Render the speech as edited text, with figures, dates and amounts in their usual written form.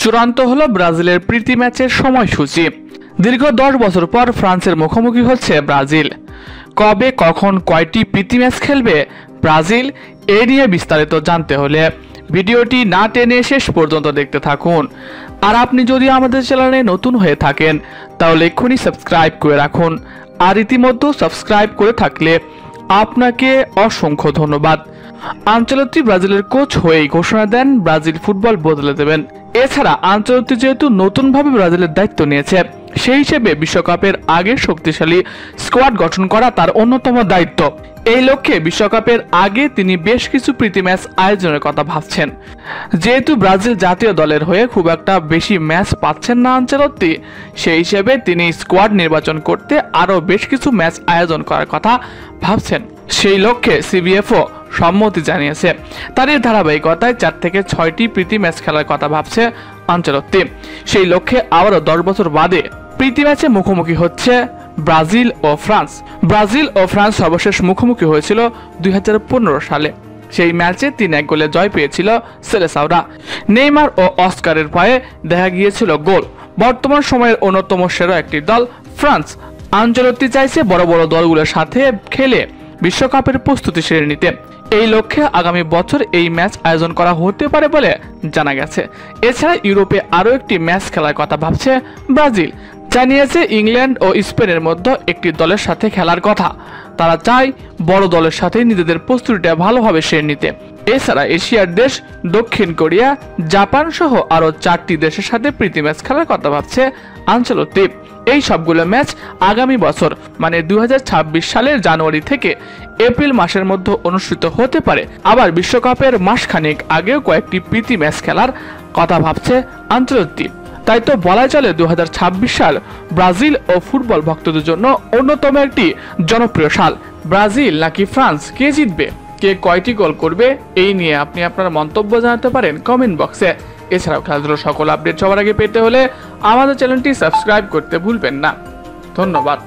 চূড়ান্ত হলো ব্রাজিলের প্রীতি ম্যাচের সময়সূচি। দীর্ঘ 10 বছর পর ফ্রান্সের মুখোমুখি হচ্ছে ব্রাজিল। কবে, কখন, কয়টি প্রীতি ম্যাচ খেলবে ব্রাজিল, এ নিয়ে বিস্তারিত জানতে হলে ভিডিওটি না টেনে শেষ পর্যন্ত দেখতে থাকুন। আর আপনি যদি আমাদের চ্যানেলে নতুন হয়ে থাকেন তাহলে এক্ষুনি সাবস্ক্রাইব করে রাখুন। আর ইতিমধ্যে সাবস্ক্রাইব করে থাকলে আপনাকে অসংখ্য ধন্যবাদ। আনচেলত্তি ব্রাজিলের কোচ হয়েই ঘোষণা দেন ব্রাজিল ফুটবল বদলে দেবেন। এছাড়া আনচেলত্তি যেহেতু নতুনভাবে ব্রাজিলের দায়িত্ব নিয়েছে, সেই হিসেবে বিশ্বকাপের আগে শক্তিশালী স্কোয়াড গঠন করা তার অন্যতম দায়িত্ব। এই লক্ষ্যে বিশ্বকাপের আগে তিনি বেশ কিছু প্রীতি ম্যাচ আয়োজনের কথা ভাবছেন। যেহেতু ব্রাজিল জাতীয় দলের হয়ে খুব একটা বেশি ম্যাচ পাচ্ছেন না আনচেলত্তি, সেই হিসেবে তিনি স্কোয়াড নির্বাচন করতে আরও বেশ কিছু ম্যাচ আয়োজন করার কথা ভাবছেন। সেই লক্ষ্যে সিবিএফও সম্মতি জানিয়েছে। তারই ধারাবাহিকতায় 4 থেকে 6টি প্রীতি ম্যাচ খেলার কথা ভাবছে আনচেলত্তি। সেই লক্ষ্যে আবারও 10 বছর বাদে প্রীতি ম্যাচে মুখোমুখি হচ্ছে ব্রাজিল ও ফ্রান্স। ব্রাজিল ও ফ্রান্স সর্বশেষ মুখোমুখি হয়েছিল 2015 সালে। সেই ম্যাচে 3-1 গোলে জয় পেয়েছিল সেলেসাওরা। নেইমার ও অস্কারের পায়ে দেখা গিয়েছিল গোল। বর্তমান সময়ের অন্যতম সেরা একটি দল ফ্রান্স। আনচেলত্তি চাইছে বড় বড় দলগুলোর সাথে খেলে বিশ্বকাপের প্রস্তুতি সেরে নিতে। এই লক্ষ্যে আগামী বছর এই ম্যাচ আয়োজন করা হতে পারে বলে জানা গেছে। এছাড়া ইউরোপে আরও একটি ম্যাচ খেলার কথা ভাবছে ব্রাজিল। জানিয়েছে ইংল্যান্ড ও স্পেনের মধ্যে একটি দলের সাথে খেলার কথা। তারা চায় বড় দলের সাথে নিজেদের প্রস্তুতিটা ভালোভাবে সেরে নিতে। এছাড়া এশিয়ার দেশ দক্ষিণ কোরিয়া, জাপান সহ আরও 4টি দেশের সাথে প্রীতি ম্যাচ খেলার কথা ভাবছে আনচেলত্তি। এই সবগুলো ম্যাচ আগামী বছর মানে 2026 সালের জানুয়ারি থেকে এপ্রিল মাসের মধ্যে অনুষ্ঠিত হতে পারে। আবার বিশ্বকাপের মাসখানেক আগেও কয়েকটি প্রীতি ম্যাচ খেলার কথা ভাবছে আনচেলত্তি। তাই তো বলা চলে 2026 সাল ব্রাজিল ও ফুটবল ভক্তদের জন্য অন্যতম একটি জনপ্রিয় সাল। ব্রাজিল নাকি ফ্রান্স, কে জিতবে, কে কয়টি গোল করবে, এই নিয়ে আপনি আপনার মন্তব্য জানাতে পারেন কমেন্ট বক্সে। এছাড়াও খেলাধুলার সকল আপডেট সবার আগে পেতে হলে আমাদের চ্যানেলটি সাবস্ক্রাইব করতে ভুলবেন না। ধন্যবাদ।